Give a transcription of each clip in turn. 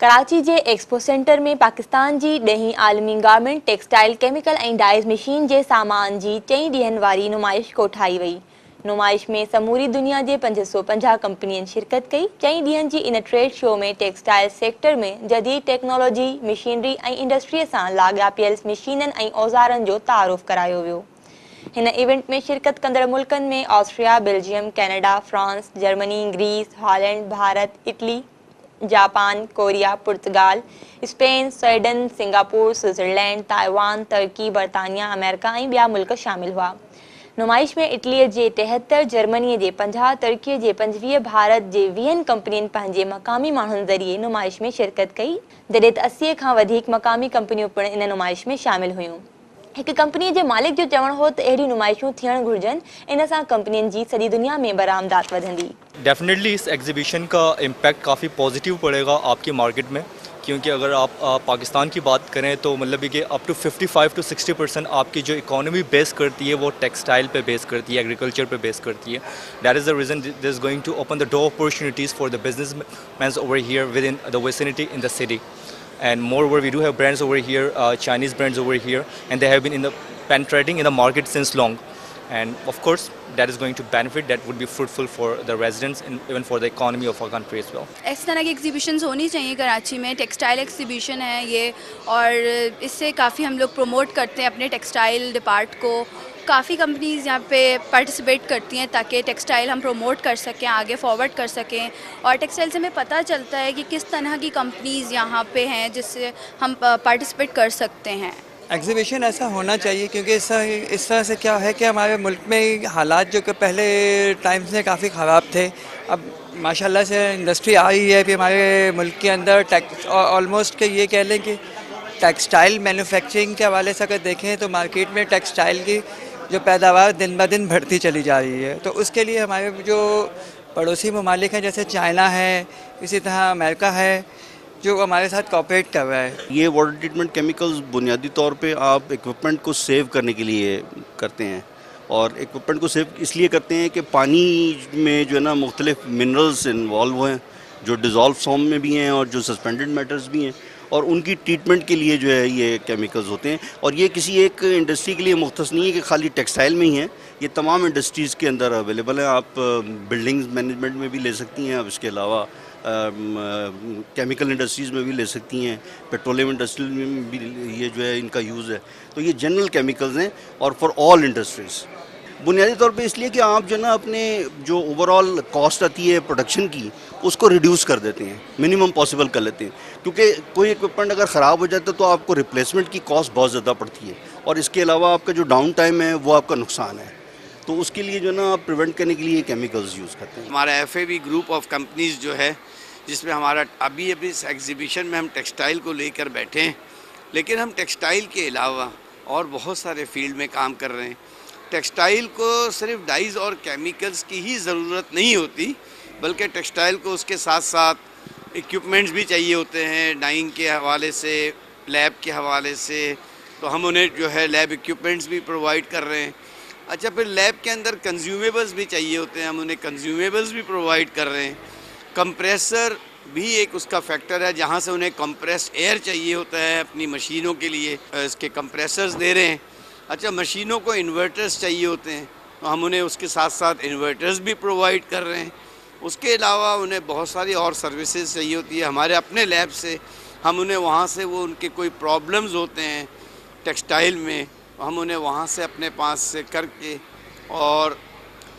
कराची जे expo centre में पाकिस्तान जी ॾहीं आलमी garment textile chemical ऐं डाइज़ मशीन जे सामान जी 4 ॾींहनि वारी नुमाइश कोठाई वई। नुमाइश में समूरी दुनिया जे 550 कंपनियनि शिरकत कई। 4 ॾींहनि जी इन ट्रेड शो में टेक्सटाइल सेक्टर में जदीद टेक्नोलॉजी, मशीनरी ऐं इंडस्ट्रीअ सां लाॻापियल मशीननि ऐं औज़ारनि जो तारुफ़ करायो वियो। हिन इवेंट में शिरकत कंदड़ मुल्कनि में Austria, Belgium, Canada, France, Germany, Greece, Holland, Bharat, Italy, Japan, Korea, पुर्तगाल, Spain, Sweden, Singapore, Switzerland, Taiwan, तुर्की, बरतानिया, अमेरिका ऐं ॿिया मुल्क शामिल हुआ। नुमाइश में इटलीअ जे 73, जर्मनीअ जे 50, तुर्कीअ जे 25, भारत जे 20 कंपनियुनि पंहिंजे मक़ामी माण्हुनि ज़रिए नुमाइश में शिरकत कई, जॾहिं त 80 खां वधीक मक़ामी कंपनियूं पिणु इन नुमाइश में शामिल हुयूं। एक कंपनी जे मालिक जो चवणु हो त अहिड़ियूं नुमाइशूं थियणु घुरिजनि, इन सां कंपनियुनि जी सॼी दुनिया में बरामदात वधंदी। डेफिनेटली इस एग्जीबिशन का इम्पैक्ट काफ़ी पॉजिटिव पड़ेगा आपकी मार्केट में, क्योंकि अगर आप पाकिस्तान की बात करें तो मतलब कि अप टू 55 to 60% आपकी जो इकोनॉमी बेस करती है वो टेक्सटाइल पे बेस करती है, एग्रीकल्चर पे बेस करती है। That is the reason this is going to open the door opportunities for the businessman over here within the vicinity in the city. And moreover, we do have brands over here, Chinese brands over here, and they have been penetrating in the market since long. And of course, that is going to benefit, that would be fruitful for the residents and even for the economy of our country as well. इस तरह की exhibitions होनी चाहिए कराची में। Textile exhibition है ये, और इससे काफ़ी हम लोग प्रमोट करते हैं अपने टेक्सटाइल डिपार्ट को। काफ़ी कंपनीज़ यहाँ पे पार्टिसिपेट करती हैं ताकि टेक्सटाइल हम प्रमोट कर सकें, आगे फॉरवर्ड कर सकें, और टेक्सटाइल से हमें पता चलता है कि किस तरह की कंपनीज़ यहाँ पे हैं जिससे हम पार्टिसिपेट कर सकते हैं। एग्जीबिशन ऐसा होना चाहिए क्योंकि इस तरह से क्या है कि हमारे मुल्क में हालात जो कि पहले टाइम से काफ़ी ख़राब थे, अब माशाल्लाह से इंडस्ट्री आ रही है। फिर हमारे मुल्क के अंदर ऑलमोस्ट के ये कह लें कि टेक्सटाइल मैन्युफैक्चरिंग के हवाले से अगर देखें तो मार्केट में टेक्सटाइल की जो पैदावार दिन ब दिन बढ़ती चली जा रही है। तो उसके लिए हमारे जो पड़ोसी ममालिक हैं जैसे चाइना है, इसी तरह अमेरिका है, जो हमारे साथ कोऑपरेट कर रहा है। ये वाटर ट्रीटमेंट केमिकल्स बुनियादी तौर पे आप इक्विपमेंट को सेव करने के लिए करते हैं, और इक्विपमेंट को सेव इसलिए करते हैं कि पानी में जो है ना मुख्तलिफ मिनरल्स इन्वॉल्व हैं, जो डिज़ोल्व फॉर्म में भी हैं और जो सस्पेंडेड मैटर्स भी हैं, और उनकी ट्रीटमेंट के लिए जो है ये केमिकल्स होते हैं। और ये किसी एक इंडस्ट्री के लिए मुख्तस नहीं है कि खाली टेक्सटाइल में ही है, ये तमाम इंडस्ट्रीज़ के अंदर अवेलेबल है। आप बिल्डिंग्स मैनेजमेंट में भी ले सकती हैं, अब इसके अलावा केमिकल इंडस्ट्रीज़ में भी ले सकती हैं, पेट्रोलियम इंडस्ट्री में भी ये जो है इनका यूज़ है। तो ये जनरल केमिकल्स हैं और फॉर ऑल इंडस्ट्रीज़। बुनियादी तौर पे इसलिए कि आप जो है ना अपने जो ओवरऑल कॉस्ट आती है प्रोडक्शन की, उसको रिड्यूस कर देते हैं, मिनिमम पॉसिबल कर लेते हैं। क्योंकि कोई इक्विपमेंट अगर ख़राब हो जाता है तो आपको रिप्लेसमेंट की कॉस्ट बहुत ज़्यादा पड़ती है, और इसके अलावा आपका जो डाउन टाइम है वो आपका नुकसान है। तो उसके लिए जो है ना आप प्रिवेंट करने के लिए केमिकल्स यूज़ करते हैं। हमारा FAB ग्रुप ऑफ कंपनीज़ जो है, जिसमें हमारा अभी इस एग्जीबिशन में हम टेक्सटाइल को लेकर बैठे हैं, लेकिन हम टेक्सटाइल के अलावा और बहुत सारे फील्ड में काम कर रहे हैं। टेक्सटाइल को सिर्फ डाइज़ और केमिकल्स की ही ज़रूरत नहीं होती, बल्कि टेक्सटाइल को उसके साथ साथ इक्विपमेंट्स भी चाहिए होते हैं, डाइंग के हवाले से, लैब के हवाले से। तो हम उन्हें जो है लैब इक्विपमेंट्स भी प्रोवाइड कर रहे हैं। अच्छा, फिर लैब के अंदर कंज्यूमेबल्स भी चाहिए होते हैं, हम उन्हें कंज्यूमेबल्स भी प्रोवाइड कर रहे हैं। कंप्रेसर भी एक उसका फैक्टर है, जहाँ से उन्हें कंप्रेस्ड एयर चाहिए होता है अपनी मशीनों के लिए, इसके कंप्रेसर्स दे रहे हैं। अच्छा, मशीनों को इन्वर्टर्स चाहिए होते हैं, तो हम उन्हें उसके साथ साथ इन्वर्टर्स भी प्रोवाइड कर रहे हैं। उसके अलावा उन्हें बहुत सारी और सर्विसेज चाहिए होती है हमारे अपने लैब से। हम उन्हें वहाँ से, वो उनके कोई प्रॉब्लम्स होते हैं टेक्सटाइल में, हम उन्हें वहाँ से अपने पास से करके और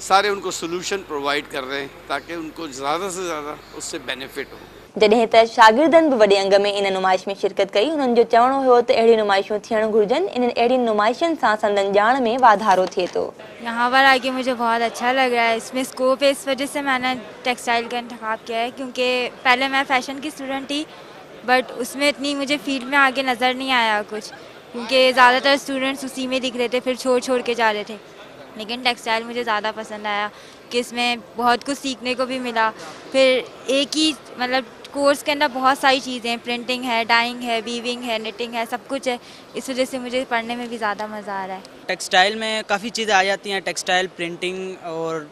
सारे उनको सोल्यूशन प्रोवाइड कर रहे हैं ताकि उनको ज़्यादा से ज़्यादा उससे बेनिफिट हो। जॾहिं त शागिर्दनि बि वॾे अंग में इन नुमाइश में शिरकत कई। उन्हनि जो चवणो हुयो त अहिड़ी नुमाइशूं थियणु घुरिजनि, इन्हनि अहिड़ी नुमाइशुनि सां संदन ॼाण में वाधारो थिए थो। यहाँ पर आके मुझे बहुत अच्छा लग रहा है, इसमें स्कोप है, इस वजह से मैंने टेक्सटाइल का इंतखाब किया है। क्योंकि पहले मैं फ़ैशन की स्टूडेंट थी, बट उसमें इतनी मुझे फील्ड में आगे नज़र नहीं आया कुछ, क्योंकि ज़्यादातर स्टूडेंट्स उसी में दिख रहे थे, फिर छोड़ के जा रहे थे। लेकिन टेक्सटाइल मुझे ज़्यादा पसंद आया कि इसमें बहुत कुछ सीखने को भी मिला। फिर एक ही मतलब कोर्स के अंदर बहुत सारी चीज़ें हैं, प्रिंटिंग है, डाइंग है, वीविंग है, निटिंग है, सब कुछ है। इस वजह से मुझे पढ़ने में भी ज़्यादा मज़ा आ रहा है। टेक्सटाइल में काफ़ी चीज़ें आ जाती हैं, टेक्सटाइल प्रिंटिंग और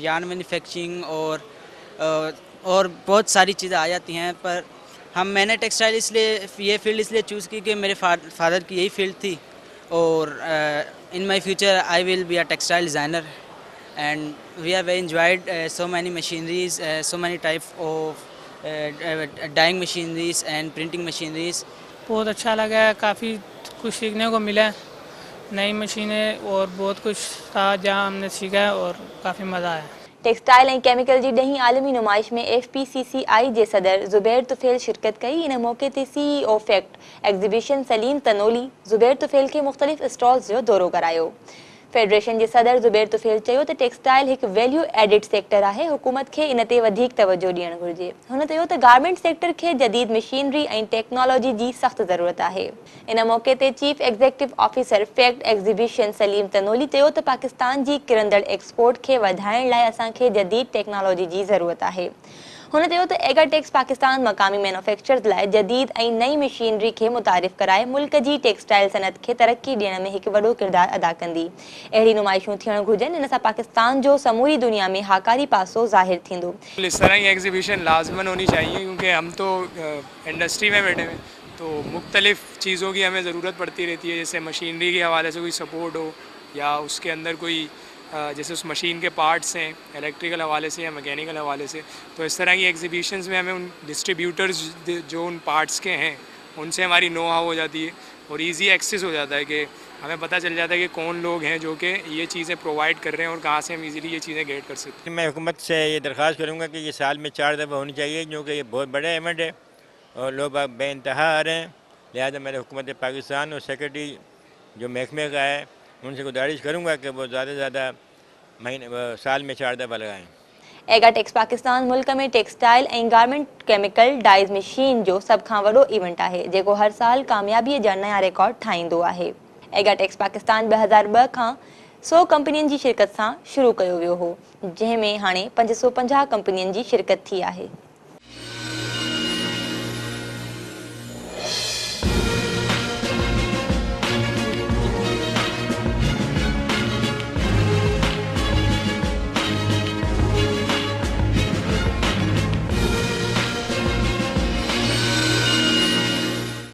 यार्न मैन्युफैक्चरिंग और बहुत सारी चीज़ें आ जाती हैं। पर मैंने टेक्सटाइल इसलिए ये फील्ड इसलिए चूज़ की कि मेरे फादर की यही फील्ड थी और in my future I will be a textile designer and we have enjoyed so many machineries, so many type of dyeing machineries and printing machineries. बहुत अच्छा लगा है, काफ़ी कुछ सीखने को मिला है, नई मशीनें और बहुत कुछ था जहाँ हमने सीखा है और काफ़ी मज़ा आया। टेक्सटाइल ऐं केमिकल जी ॾहीं आलमी नुमाइश में FPCCI जे सदर ज़ुबैर तुफ़ैल शिरकत कई। इन मौक़े ते CEO fact exhibition Salim Tanoli Zubair Tufail के मुख़्तलिफ़ स्टॉल्स जो दौरो करायो। फेडरेशन जे सदर ज़ुबैर तुफ़ैल चयो त टेक्सटाइल हिकु वैल्यू एडिड सेक्टर आहे, हुकूमत खे इन ते वधीक तवजो ॾियणु घुरिजे। हुन चयो त गारमेंट सेक्टर खे जदीद मशीनरी ऐं टेक्नोलॉजी जी सख़्त ज़रूरत आहे। इन मौक़े ते chief executive officer fact exhibition Salim Tanoli चयो त पाकिस्तान जी किरंदड़ एक्सपोर्ट खे वधाइण लाइ असांखे जदीद टेक्नोलॉजी जी ज़रूरत आहे। हुन चयो त एगाटेक्स पाकिस्तान मक़ामी मैन्युफैक्चरर्स लाइ जदीद ऐं नई मशीनरी खे मुतारिफ़ कराए मुल्क जी टेक्सटाइल सनत खे तरक्की ॾियण में हिकु वॾो किरदारु अदा कंदी। अहिड़ी नुमाइशूं थियणु घुरिजनि, इन सां पाकिस्तान जो समूरी दुनिया में हाकारी पासो ज़ाहिर थींदो। इस तरह की एग्जीबिशन लाजमन होनी चाहिए क्योंकि हम तो इंडस्ट्री में बैठे हुए तो मुख्तलिफ़ चीज़ों की हमें ज़रूरत पड़ती रहती है, जैसे मशीनरी के हवाले से कोई सपोर्ट हो या उसके अंदर कोई जैसे उस मशीन के पार्ट्स हैं इलेक्ट्रिकल हवाले से या मैकेनिकल हवाले से, तो इस तरह की एग्जीबिशंस में हमें उन डिस्ट्रीब्यूटर्स जो उन पार्ट्स के हैं उनसे हमारी नो हाउ हो जाती है और इजी एक्सेस हो जाता है कि हमें पता चल जाता है कि कौन लोग हैं जो कि ये चीज़ें प्रोवाइड कर रहे हैं और कहाँ से हम इजीली ये चीज़ें गेट कर सकते हैं। मैं हुकूमत से ये दरख्वास्त करूँगा कि ये साल में 4 दफ़ा होनी चाहिए क्योंकि ये बहुत बड़ा इवेंट है और लोग बेइंतहा आ रहे हैं। लिहाजा मेरे हुकूमत पाकिस्तान और सेक्रेटरी जो महकमे का है उनसे गुजारिश करूँगा कि वो ज़्यादा से ज़्यादा साल में 4 दफ़ा लगाएँ। एगाटेक्स पाकिस्तान मुल्क में टेक्सटाइल ऐं गारमेंट केमिकल डाइज मशीन जो सभ खां वॾो इवेंट आहे जेको हर साल कामयाबीअ जा नया रिकॉर्ड ठाहींदो आहे। एगाटेक्स पाकिस्तान 2002 खां 100 कंपनियुनि जी शिरकत सां शुरू कयो वियो हो, जंहिं में हाणे 550 कंपनियुनि जी शिरकत थी आहे।